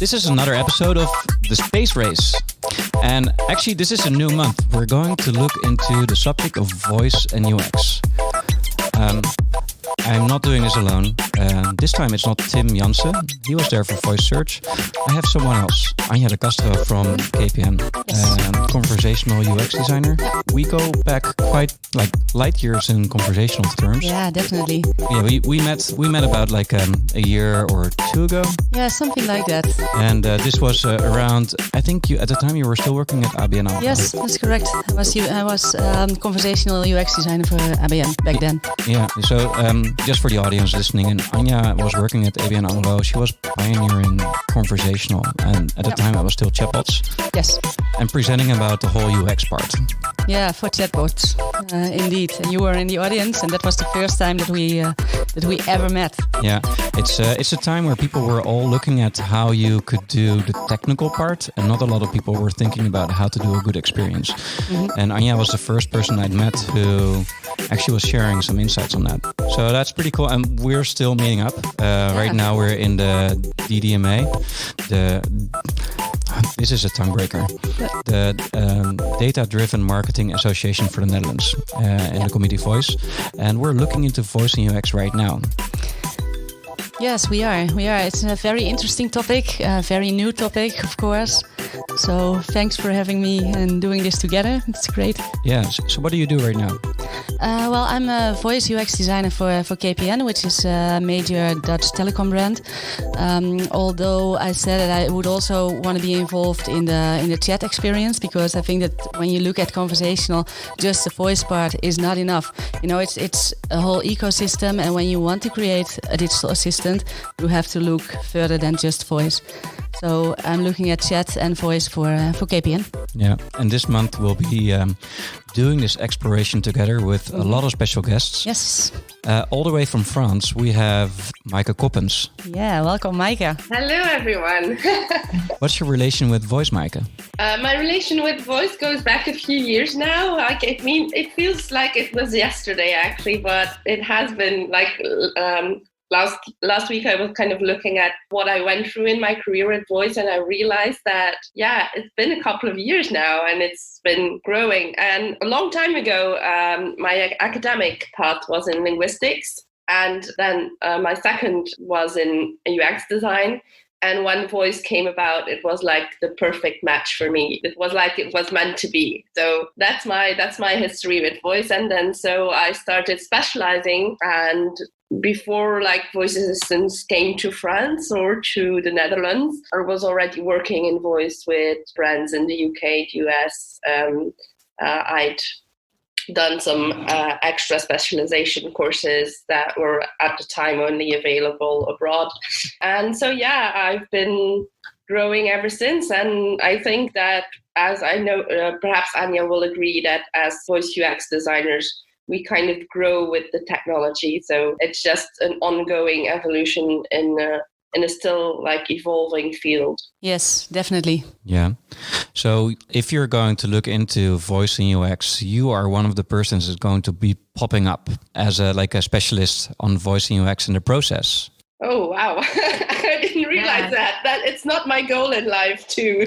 This is another episode of The Space Race. And actually, this is a new month. We're going to look into the subject of voice and UX. I'm not doing this alone. This time it's not Tim Jansen. He was there for voice search. I have someone else, Anja de Castro from KPN, conversational UX designer. We go back quite like light years in conversational terms. Yeah, definitely. Yeah, we met about like a year or two ago. Yeah, something like that. And this was around. I think you at the time you were still working at ABN AMRO. Yes, that's correct. I was conversational UX designer for ABN back then. Yeah. So just for the audience listening, and Anja was working at ABN AMRO. She was pioneering conversational, and at the time it was still chatbots. Yes. And presenting about the whole UX part. Yeah, for chatbots, indeed. And you were in the audience, and that was the first time that we ever met. Yeah, it's a time where people were all looking at how you could do the technical part, and not a lot of people were thinking about how to do a good experience. Mm-hmm. And Anja was the first person I'd met who actually was sharing some insights on that. So that's pretty cool, and we're still meeting up. Right now we're in the DDMA, this is a tongue breaker. The Data-Driven Marketing Association for the Netherlands in the committee Voice. And we're looking into voice and UX right now. Yes, we are. It's a very interesting topic, a very new topic, of course. So thanks for having me and doing this together. It's great. Yeah. So what do you do right now? Well, I'm a voice UX designer for KPN, which is a major Dutch telecom brand. Although I said that I would also want to be involved in the chat experience, because I think that when you look at conversational, just the voice part is not enough. You know, it's a whole ecosystem, and when you want to create a digital assistant, you have to look further than just voice. So I'm looking at chat and voice for KPN. Yeah, and this month we'll be doing this exploration together with a lot of special guests. Yes. All the way from France, we have Maaike Coppens. Yeah, welcome, Maaike. Hello, everyone. What's your relation with voice, Maaike? My relation with voice goes back a few years now. It feels like it was yesterday, actually, but it has been like... Last week I was kind of looking at what I went through in my career at Voice, and I realized that, it's been a couple of years now and it's been growing. And a long time ago, my academic path was in linguistics, and then my second was in UX design. And when Voice came about, it was like the perfect match for me. It was like it was meant to be. So that's my history with Voice. And then so I started specializing, and before like voice assistants came to France or to the Netherlands, I was already working in voice with brands in the UK, US. I'd done some extra specialization courses that were at the time only available abroad. And so, I've been growing ever since. And I think that, as I know, perhaps Anja will agree, that as voice UX designers, we kind of grow with the technology. So it's just an ongoing evolution in a still like evolving field. Yes, definitely. Yeah. So if you're going to look into voice and UX, you are one of the persons that's going to be popping up as a specialist on voice and UX in the process. Oh, wow. I didn't realize that it's not my goal in life to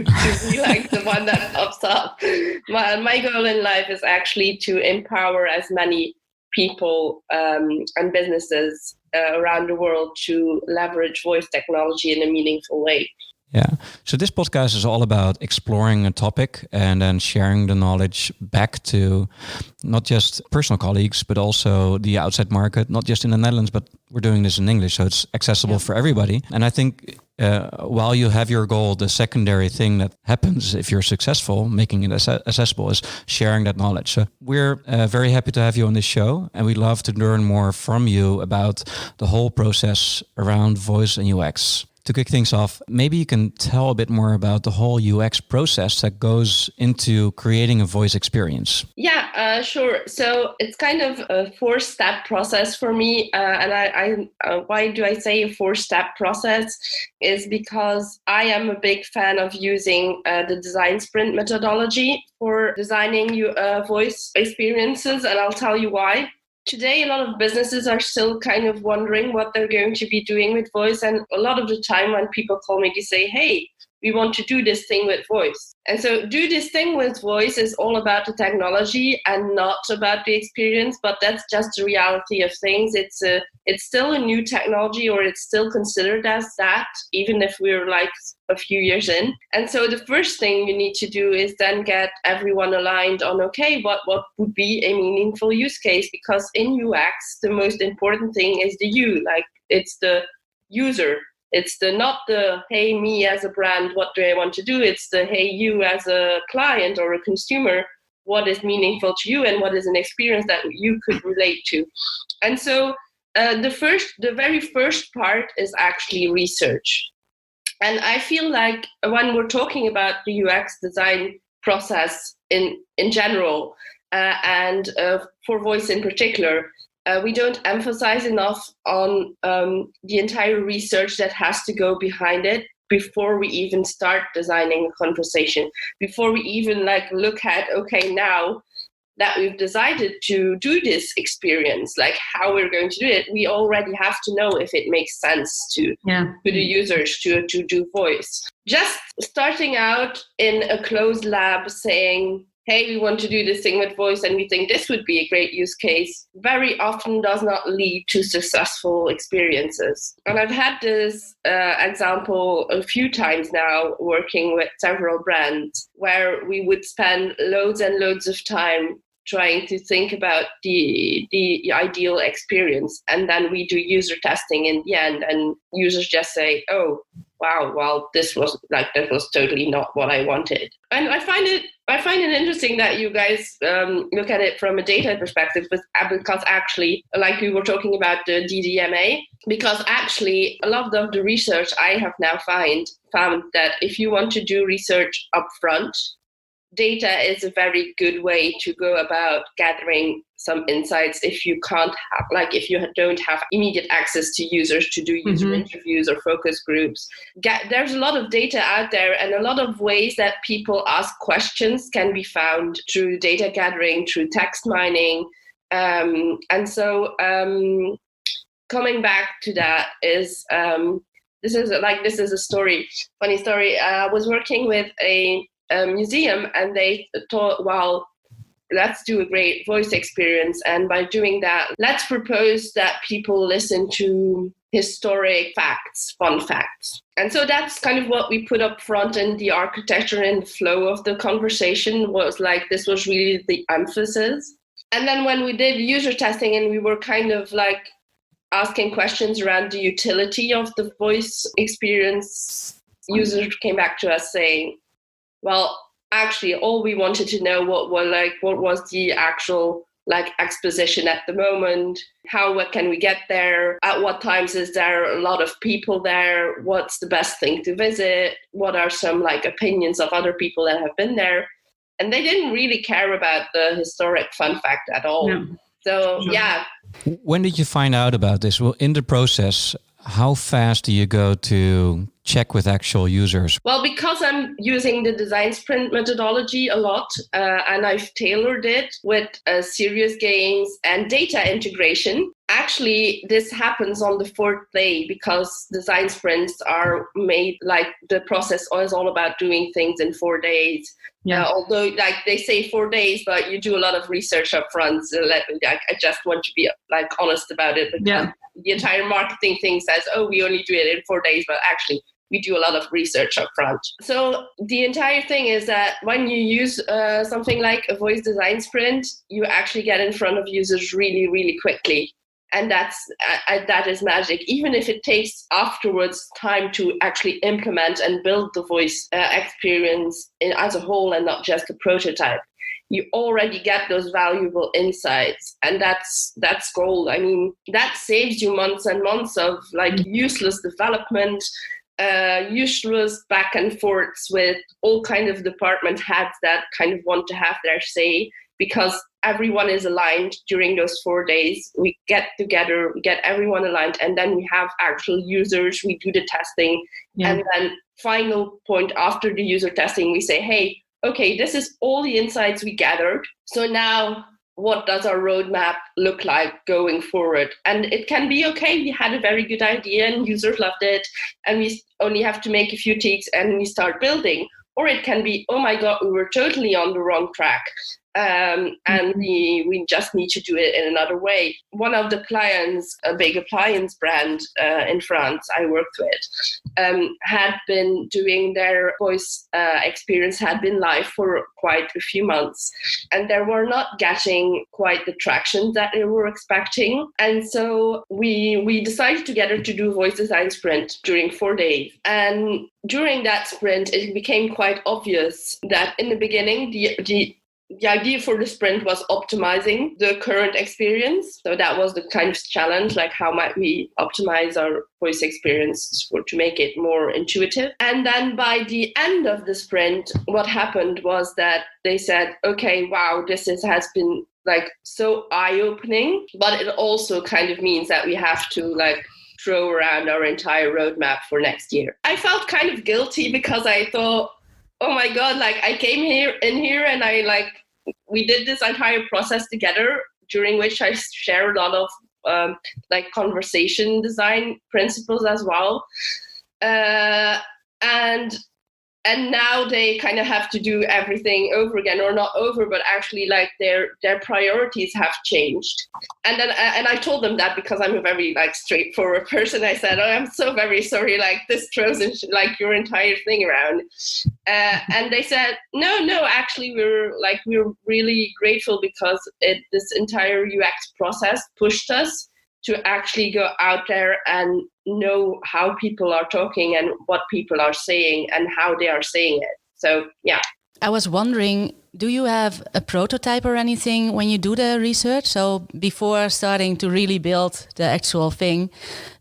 be like the one that pops up. My goal in life is actually to empower as many people and businesses around the world to leverage voice technology in a meaningful way. Yeah. So this podcast is all about exploring a topic and then sharing the knowledge back to not just personal colleagues, but also the outside market, not just in the Netherlands, but we're doing this in English, so it's accessible for everybody. And I think while you have your goal, the secondary thing that happens if you're successful, making it accessible, is sharing that knowledge. So we're very happy to have you on this show, and we'd love to learn more from you about the whole process around voice and UX. To kick things off, maybe you can tell a bit more about the whole UX process that goes into creating a voice experience. Yeah, sure. So it's kind of a 4-step process for me. And I why do I say a 4-step process? Is because I am a big fan of using the design sprint methodology for designing voice experiences. And I'll tell you why. today a lot of businesses are still kind of wondering what they're going to be doing with voice. And a lot of the time when people call me, they say, hey, we want to do this thing with voice. And so do this thing with voice is all about the technology and not about the experience, but that's just the reality of things. It's still a new technology, or it's still considered as that, even if we're like a few years in. And so the first thing you need to do is then get everyone aligned on, okay, what would be a meaningful use case? Because in UX, the most important thing is the you, like it's the user. It's not the, hey, me as a brand, what do I want to do? It's the, hey, you as a client or a consumer, what is meaningful to you and what is an experience that you could relate to? And so the very first part is actually research. And I feel like when we're talking about the UX design process in general, and for voice in particular, we don't emphasize enough on the entire research that has to go behind it before we even start designing a conversation, before we even look at, okay, now that we've decided to do this experience, like how we're going to do it, we already have to know if it makes sense to the users to do voice. Just starting out in a closed lab saying, hey, we want to do this thing with voice and we think this would be a great use case, very often does not lead to successful experiences. And I've had this example a few times now working with several brands where we would spend loads and loads of time trying to think about the ideal experience. And then we do user testing in the end and users just say, oh, wow, well, that was totally not what I wanted. And I find it interesting that you guys look at it from a data perspective, because actually, like we were talking about the DDMA, because actually a lot of the research I have now found that if you want to do research upfront, data is a very good way to go about gathering some insights if you can't have, if you don't have immediate access to users to do user interviews or focus groups. There's a lot of data out there, and a lot of ways that people ask questions can be found through data gathering, through text mining. And so coming back to that is, this is a funny story. I was working with a museum, and they thought, well, let's do a great voice experience. And by doing that, let's propose that people listen to historic facts, fun facts. And so that's kind of what we put up front in the architecture and the flow of the conversation was this was really the emphasis. And then when we did user testing and we were kind of asking questions around the utility of the voice experience, users came back to us saying, well, actually, all we wanted to know what was the actual exposition at the moment. What can we get there? At what times is there a lot of people there? What's the best thing to visit? What are some opinions of other people that have been there? And they didn't really care about the historic fun fact at all. No. So yeah. When did you find out about this? Well, in the process, how fast do you go to check with actual users? Well, because I'm using the design sprint methodology a lot, and I've tailored it with serious games and data integration. Actually, this happens on the fourth day because design sprints are made the process is all about doing things in 4 days. Yeah. Although they say 4 days, but you do a lot of research up front. So I just want to be honest about it. Because the entire marketing thing says, oh, we only do it in 4 days, but actually we do a lot of research up front. So the entire thing is that when you use something like a voice design sprint, you actually get in front of users really, really quickly. And that is magic. Even if it takes afterwards time to actually implement and build the voice experience as a whole and not just a prototype, you already get those valuable insights. And that's gold. I mean, that saves you months and months of useless development, useless back and forths with all kind of department heads that kind of want to have their say, because everyone is aligned during those 4 days. We get together, we get everyone aligned, and then we have actual users, we do the testing. And then final point after the user testing, we say, hey, okay, this is all the insights we gathered. So now what does our roadmap look like going forward? And it can be, okay, we had a very good idea and users loved it, and we only have to make a few tweaks and we start building. Or it can be, oh my God, we were totally on the wrong track. And we just need to do it in another way. One of the clients, a big appliance brand in France I worked with, had been doing their voice experience, had been live for quite a few months, and they were not getting quite the traction that they were expecting. And so we decided together to do voice design sprint during 4 days. And during that sprint, it became quite obvious that in the beginning, the idea for the sprint was optimizing the current experience. So that was the kind of challenge, like how might we optimize our voice experience to make it more intuitive. And then by the end of the sprint, what happened was that they said, okay, wow, this has been like so eye-opening, but it also kind of means that we have to like throw around our entire roadmap for next year. I felt kind of guilty because I thought, oh my God, like I came here and we did this entire process together, during which I share a lot of like conversation design principles as well. And now they kind of have to do everything over again, or not over, but actually like their priorities have changed. And then and I told them that because I'm a very like straightforward person. I said, oh, I'm so very sorry, like this throws in, like your entire thing around. And they said, no, actually we're really grateful because this entire UX process pushed us to actually go out there and know how people are talking and what people are saying and how they are saying it. So, yeah. I was wondering, do you have a prototype or anything when you do the research? So before starting to really build the actual thing,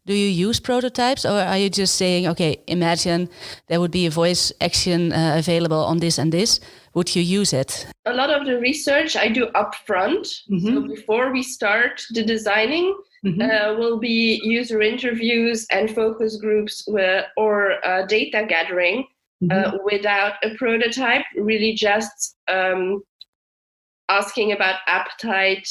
do you use prototypes, or are you just saying, okay, imagine there would be a voice action available on this and this. Would you use it? A lot of the research I do upfront. So before we start the designing, will be user interviews and focus groups or data gathering without a prototype, really just asking about appetite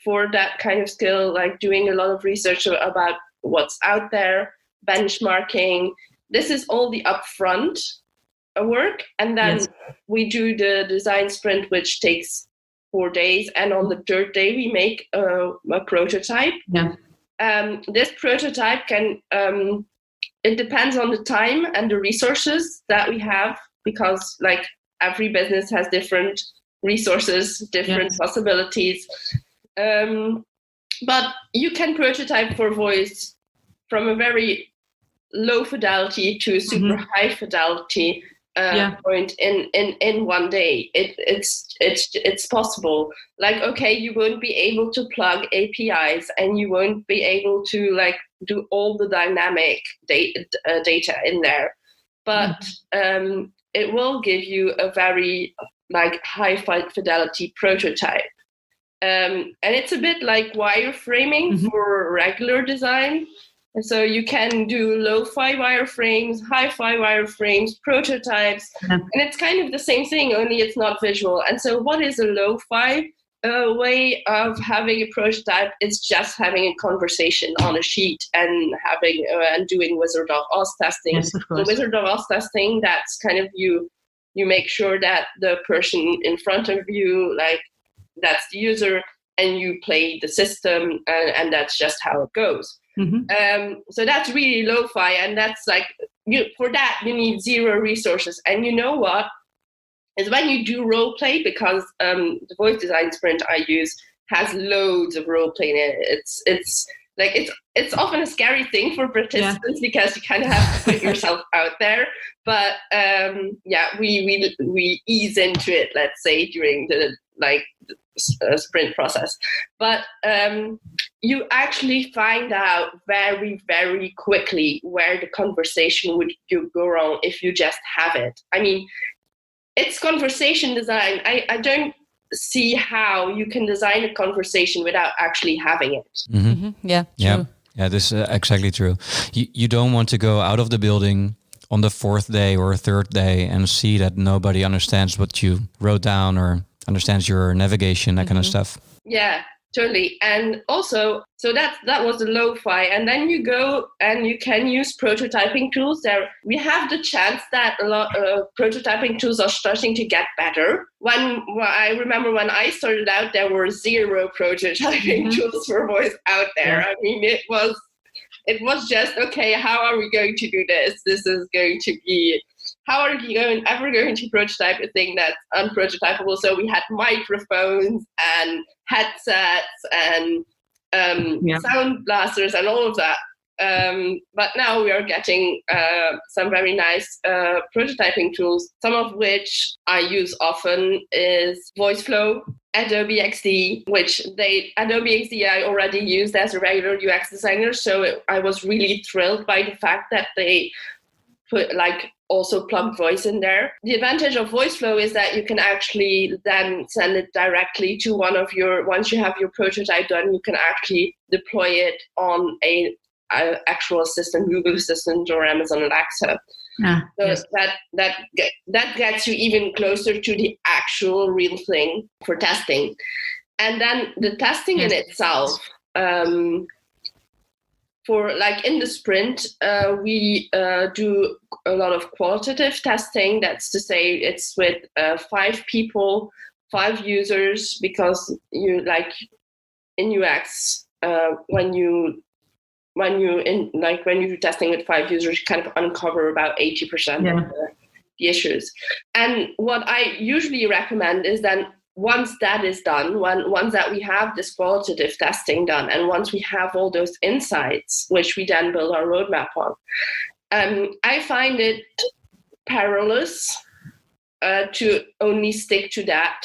for that kind of skill, like doing a lot of research about what's out there, benchmarking. This is all the upfront work. And then we do the design sprint, which takes 4 days, and on the third day we make a prototype. This prototype can it depends on the time and the resources that we have, because like every business has different resources, different possibilities, but you can prototype for voice from a very low fidelity to super high fidelity point in 1 day. It's possible. Like, okay, you won't be able to plug APIs and you won't be able to like do all the dynamic data in there, but it will give you a very like high fidelity prototype. And it's a bit like wireframing for regular design. And so you can do lo-fi wireframes, hi-fi wireframes, prototypes, and it's kind of the same thing, only it's not visual. And so what is a lo-fi way of having a prototype? It's just having a conversation on a sheet and having and doing Wizard of Oz testing. The Wizard of Oz testing, that's kind of you make sure that the person in front of you, like that's the user, and you play the system, and that's just how it goes. So that's really lo-fi, and that's like for that you need zero resources. And you know what is when you do role play, because the voice design sprint I use has loads of role play in it. It's often a scary thing for participants because you kind of have to put yourself out there. But we ease into it, let's say, during the sprint process. But you actually find out very, very quickly where the conversation would go wrong if you just have it. I mean, it's conversation design. I don't see how you can design a conversation without actually having it. Yeah, true. Yeah, this is exactly true. You don't want to go out of the building on the 4th day or 3rd day and see that nobody understands what you wrote down or understands your navigation, that kind of stuff. Yeah, totally. And also, so that was the lo-fi. And then you go and you can use prototyping tools. There, we have the chance that a lot of prototyping tools are starting to get better. I remember when I started out, there were 0 prototyping tools for voice out there. Yeah. I mean, it was just, okay, how are we going to do this? This is going to be, how are you ever going to prototype a thing that's unprototypable? So we had microphones and headsets and sound blasters and all of that. But now we are getting some very nice prototyping tools, some of which I use often is VoiceFlow, Adobe XD, which Adobe XD I already used as a regular UX designer. So I was really thrilled by the fact that they put also plug voice in there. The advantage of VoiceFlow is that you can actually then send it directly to once you have your prototype done, you can actually deploy it on a actual assistant, Google Assistant or Amazon Alexa. That gets you even closer to the actual real thing for testing. And then the testing in itself, for in the sprint, we do a lot of qualitative testing. That's to say, it's with 5 people, 5 users, because you in UX, when you do testing with 5 users, you kind of uncover about 80% of the issues. And what I usually recommend is then, once that is done, once that we have this qualitative testing done, and once we have all those insights, which we then build our roadmap on, I find it perilous to only stick to that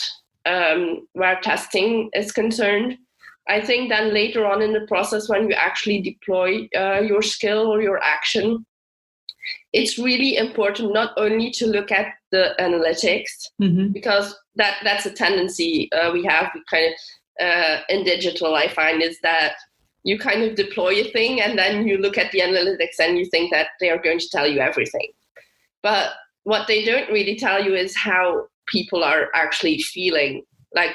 where testing is concerned. I think then later on in the process, when you actually deploy your skill or your action, it's really important not only to look at the analytics, because that's a tendency we have kind of in digital, I find, is that you kind of deploy a thing and then you look at the analytics and you think that they are going to tell you everything. But what they don't really tell you is how people are actually feeling.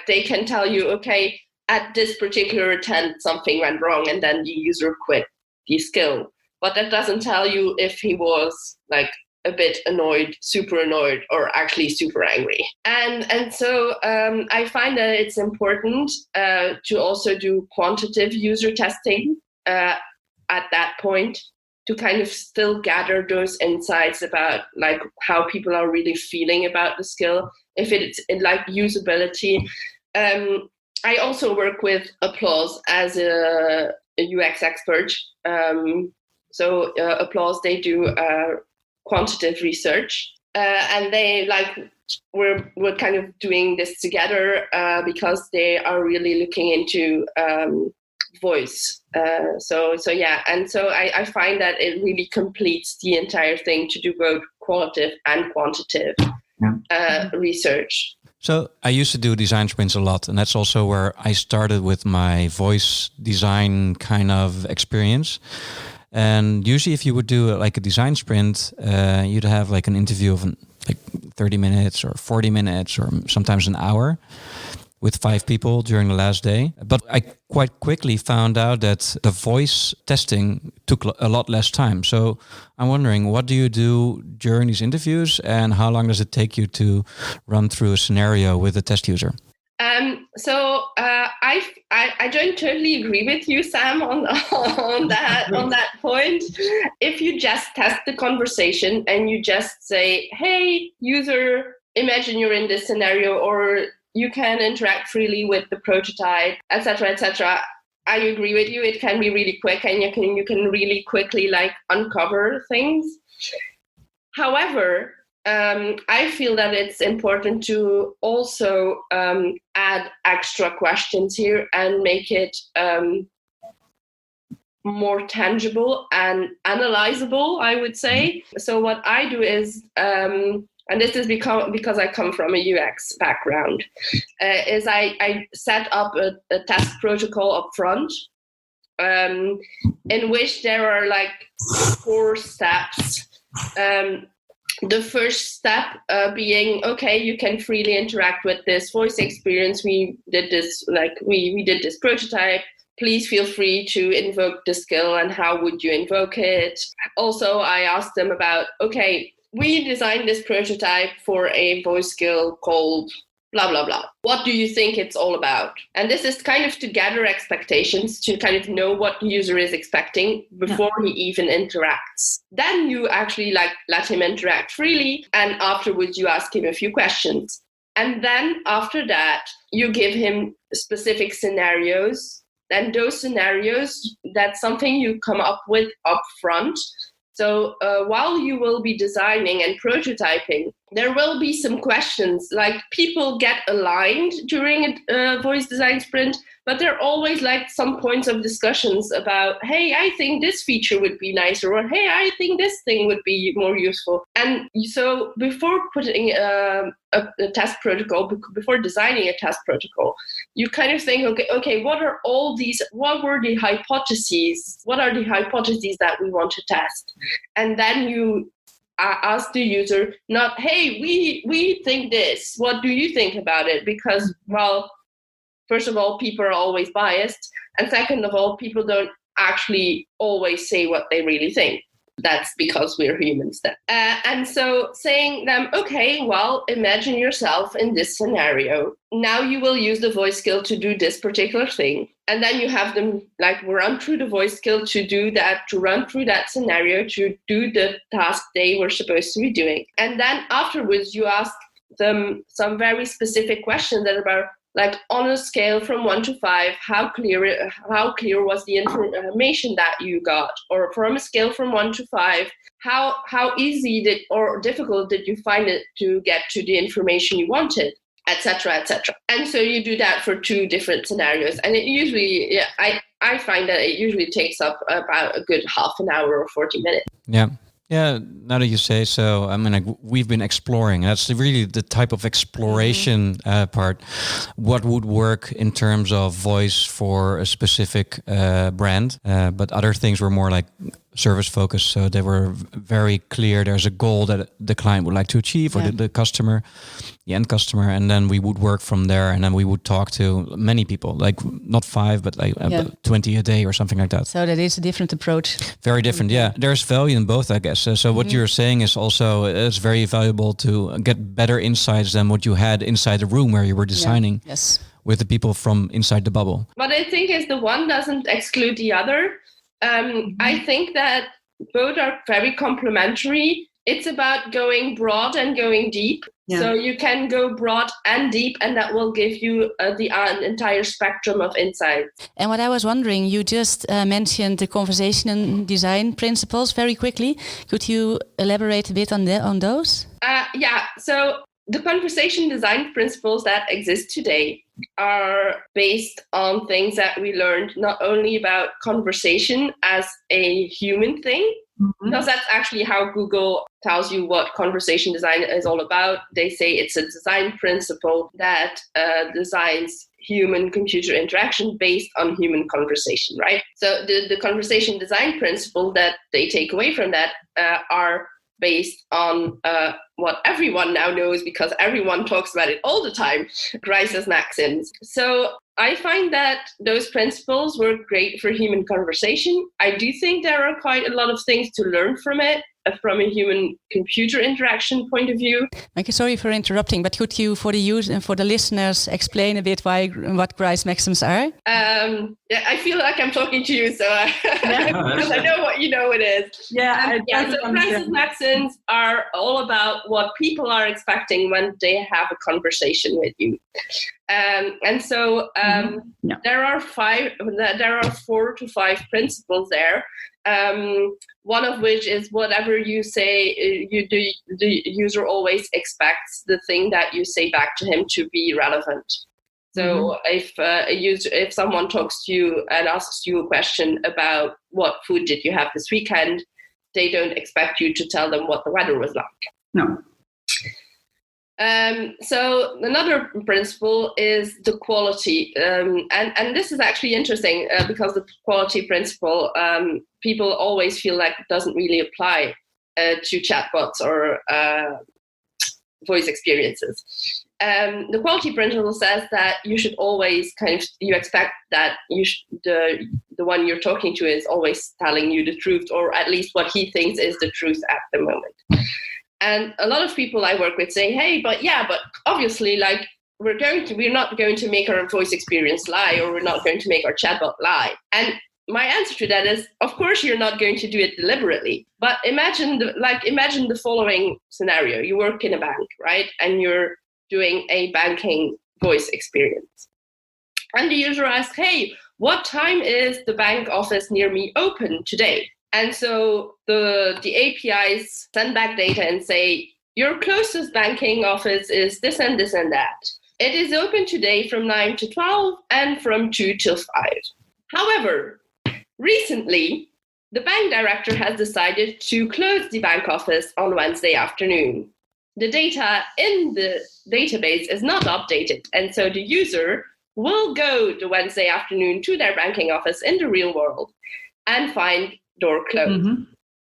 They can tell you, okay, at this particular attempt, something went wrong and then the user quit the skill. But that doesn't tell you if he was a bit annoyed, super annoyed, or actually super angry. And so I find that it's important to also do quantitative user testing at that point, to kind of still gather those insights about how people are really feeling about the skill, if it's usability. I also work with Applause as a UX expert. So Applause, they do quantitative research, and they we're kind of doing this together because they are really looking into voice. So I find that it really completes the entire thing to do both qualitative and quantitative research. So I used to do design sprints a lot, and that's also where I started with my voice design kind of experience. And usually if you would do a design sprint, you'd have an interview of 30 minutes or 40 minutes or sometimes an hour with 5 people during the last day. But I quite quickly found out that the voice testing took a lot less time. So I'm wondering, what do you do during these interviews, and how long does it take you to run through a scenario with a test user? I don't totally agree with you, Sam, on that point. If you just test the conversation and you just say, hey, user, imagine you're in this scenario, or you can interact freely with the prototype, etc., I agree with you. It can be really quick, and you can really quickly uncover things. However, I feel that it's important to also add extra questions here and make it more tangible and analyzable, I would say. So what I do is, and this is because I come from a UX background, is I set up a test protocol up front, in which there are 4 steps the first step being, okay, you can freely interact with this voice experience. We did this, we did this prototype. Please feel free to invoke the skill, and how would you invoke it? Also, I asked them about, okay, we designed this prototype for a voice skill called blah, blah, blah. What do you think it's all about? And this is kind of to gather expectations, to kind of know what the user is expecting before he even interacts. Then you actually let him interact freely, and afterwards you ask him a few questions. And then after that, you give him specific scenarios. And those scenarios, that's something you come up with up front. So while you will be designing and prototyping, there will be some questions, like people get aligned during a voice design sprint, but there are always some points of discussions about, hey, I think this feature would be nicer, or hey, I think this thing would be more useful. And so before putting a test protocol, before designing a test protocol, you kind of think, okay, what are the hypotheses? What are the hypotheses that we want to test? And then you ask the user, not, hey, we think this, what do you think about it? Because, well, first of all, people are always biased. And second of all, people don't actually always say what they really think. That's because we're humans then. And so saying them, okay, well, imagine yourself in this scenario. Now you will use the voice skill to do this particular thing. And then you have them run through the voice skill to do that, to run through that scenario, to do the task they were supposed to be doing. And then afterwards, you ask them some very specific questions that are about, on a scale from 1 to 5, how clear was the information that you got? Or from a scale from 1 to 5, how easy or difficult did you find it to get to the information you wanted, etc., etc. And so you do that for 2 different scenarios, and it usually, I find that it usually takes up about a good half an hour or 40 minutes. Yeah. Yeah, now that you say so, I mean, we've been exploring. That's really the type of exploration part. What would work in terms of voice for a specific brand, but other things were more service focused. So they were very clear. There's a goal that the client would like to achieve, or the customer, the end customer, and then we would work from there. And then we would talk to many people, not 5, but 20 a day or something like that. So that is a different approach. Very different, yeah. There's value in both, I guess. So what you're saying is also, it's very valuable to get better insights than what you had inside the room where you were designing with the people from inside the bubble. What I think is the one doesn't exclude the other. I think that both are very complementary. It's about going broad and going deep. Yeah. So you can go broad and deep, and that will give you the entire spectrum of insights. And what I was wondering, you just mentioned the conversation design principles very quickly. Could you elaborate a bit on those? So the conversation design principles that exist today are based on things that we learned not only about conversation as a human thing, because that's actually how Google tells you what conversation design is all about. They say it's a design principle that designs human-computer interaction based on human conversation, right? So the conversation design principles that they take away from that are based on what everyone now knows, because everyone talks about it all the time, crisis maxims. So I find that those principles work great for human conversation. I do think there are quite a lot of things to learn from it, from a human-computer interaction point of view. Maaike, sorry for interrupting, but could you, for the user and for the listeners, explain a bit what crisis maxims are? I feel like I'm talking to you, so I know what it is. So crisis maxims are all about what people are expecting when they have a conversation with you. There are 4 to 5 principles there. One of which is whatever you say, the user always expects the thing that you say back to him to be relevant. So if someone talks to you and asks you a question about what food did you have this weekend, they don't expect you to tell them what the weather was like. No. So another principle is the quality, and this is actually interesting because the quality principle, people always feel like it doesn't really apply. to chatbots or voice experiences. The quality principle says that you should always you expect that the one you're talking to is always telling you the truth, or at least what he thinks is the truth at the moment. And a lot of people I work with say, hey, but obviously, like, we're not going to make our voice experience lie, or we're not going to make our chatbot lie. And my answer to that is, of course, you're not going to do it deliberately. But imagine the following scenario. You work in a bank, right? And you're doing a banking voice experience. And the user asks, hey, what time is the bank office near me open today? And so the APIs send back data and say, your closest banking office is this and this and that. It is open today from 9 to 12 and from 2 till 5. However, recently, the bank director has decided to close the bank office on Wednesday afternoon. The data in the database is not updated, and so the user will go the Wednesday afternoon to their banking office in the real world and find door closed. Mm-hmm.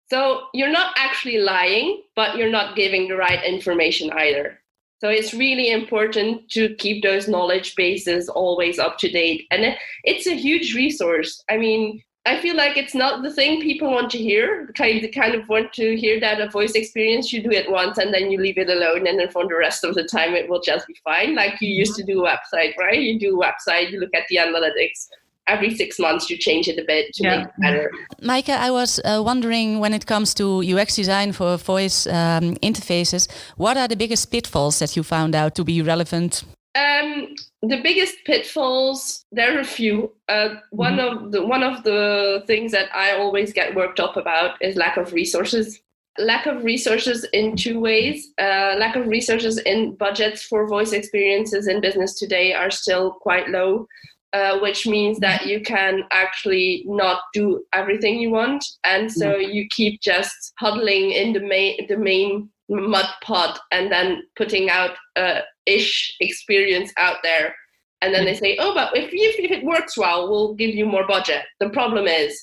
So you're not actually lying, but you're not giving the right information either. So it's really important to keep those knowledge bases always up to date. And it's a huge resource. I mean, I feel like it's not the thing people want to hear. They kind of want to hear that a voice experience, you do it once and then you leave it alone, and then for the rest of the time it will just be fine. Like you used to do a website, right? You do a website, you look at the analytics. Every 6 months you change it a bit to make it better. Maaike, I was wondering, when it comes to UX design for voice interfaces, what are the biggest pitfalls that you found out to be relevant? The biggest pitfalls, there are a few. One of the things that I always get worked up about is lack of resources. Lack of resources in two ways. Lack of resources in budgets for voice experiences in business today are still quite low. Which means that you can actually not do everything you want. And so you keep just huddling in the main mud pot and then putting out ish experience out there. And then they say, oh, but if it works well, we'll give you more budget. The problem is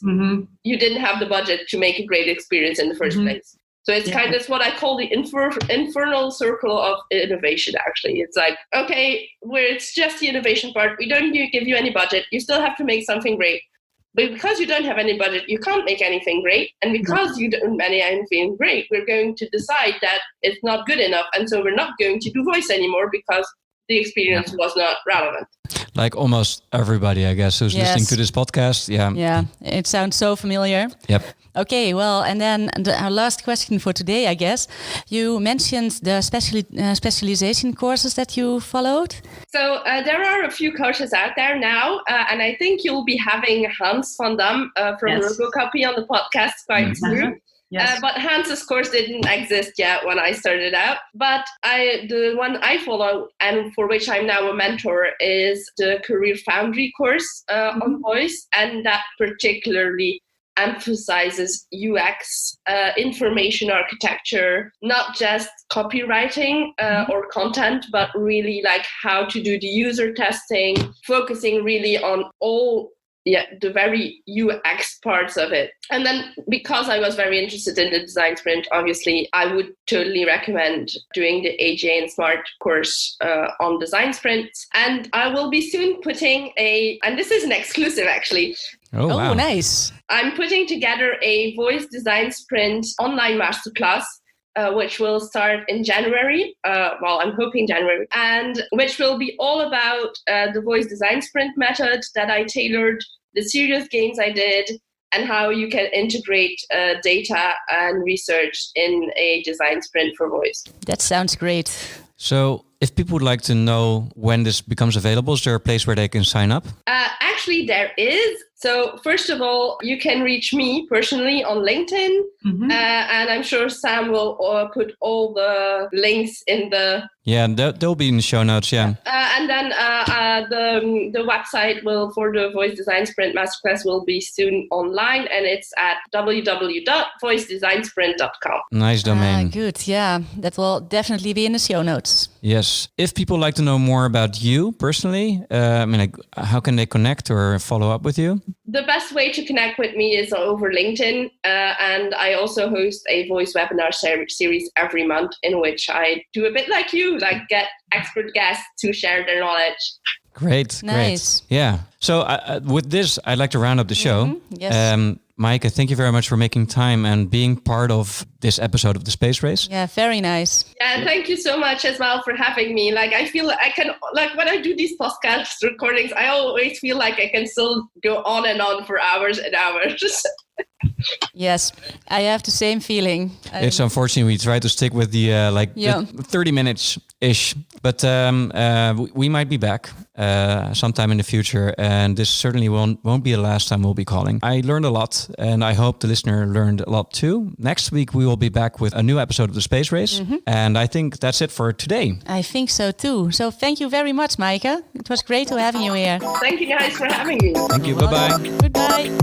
you didn't have the budget to make a great experience in the first place. So it's kind of what I call the infernal circle of innovation, actually. It's like, okay, where it's just the innovation part, we don't give you any budget. You still have to make something great. But because you don't have any budget, you can't make anything great. And because you don't make anything great, we're going to decide that it's not good enough. And so we're not going to do voice anymore because the experience was not relevant. Like almost everybody, I guess, who's listening to this podcast. Yeah, it sounds so familiar. Yep. Okay, well, and then our last question for today, I guess. You mentioned the specialization courses that you followed. So there are a few courses out there now, and I think you'll be having Hans van Dam from RoboCopy on the podcast quite soon. Yes. But Hans's course didn't exist yet when I started out. But the one I follow and for which I'm now a mentor is the Career Foundry course on voice, and that particularly emphasizes UX, information architecture, not just copywriting or content, but really like how to do the user testing, focusing really on all the very UX parts of it. And then because I was very interested in the design sprint, obviously, I would totally recommend doing the AJ and Smart course on design sprints. And I will be soon putting and this is an exclusive actually. Oh, wow. Nice. I'm putting together a voice design sprint online masterclass, which will start in January. I'm hoping January, and which will be all about the voice design sprint method that I tailored, the serious games I did, and how you can integrate data and research in a design sprint for voice. That sounds great. So if people would like to know when this becomes available, is there a place where they can sign up? Actually, there is. So first of all, you can reach me personally on LinkedIn. And I'm sure Sam will put all the links in the... Yeah, they'll be in the show notes, yeah. And then the website for the Voice Design Sprint Masterclass will be soon online, and it's at www.voicedesignsprint.com. Nice domain. Good, yeah. That will definitely be in the show notes. Yes. If people like to know more about you personally, how can they connect or follow up with you? the best way to connect with me is over LinkedIn. And I also host a voice webinar series every month in which I do a bit like you, like get expert guests to share their knowledge. Great. Nice. Great. Yeah. So with this, I'd like to round up the show. Yes. Maaike, thank you very much for making time and being part of this episode of the Space Race. Yeah, very nice. Yeah, thank you so much as well for having me. Like, I feel I can, like when I do these podcast recordings, I always feel like I can still go on and on for hours and hours. Yes, I have the same feeling. It's unfortunate we try to stick with the the 30 minutes ish, but we might be back sometime in the future, and this certainly won't be the last time we'll be calling. I learned a lot, and I hope the listener learned a lot too. Next week we will be back with a new episode of the Space Race, and I think that's it for today. I think so too. So thank you very much, Maaike. It was great to have you here. Thank you guys for having me. Thank you. Bye bye. Goodbye.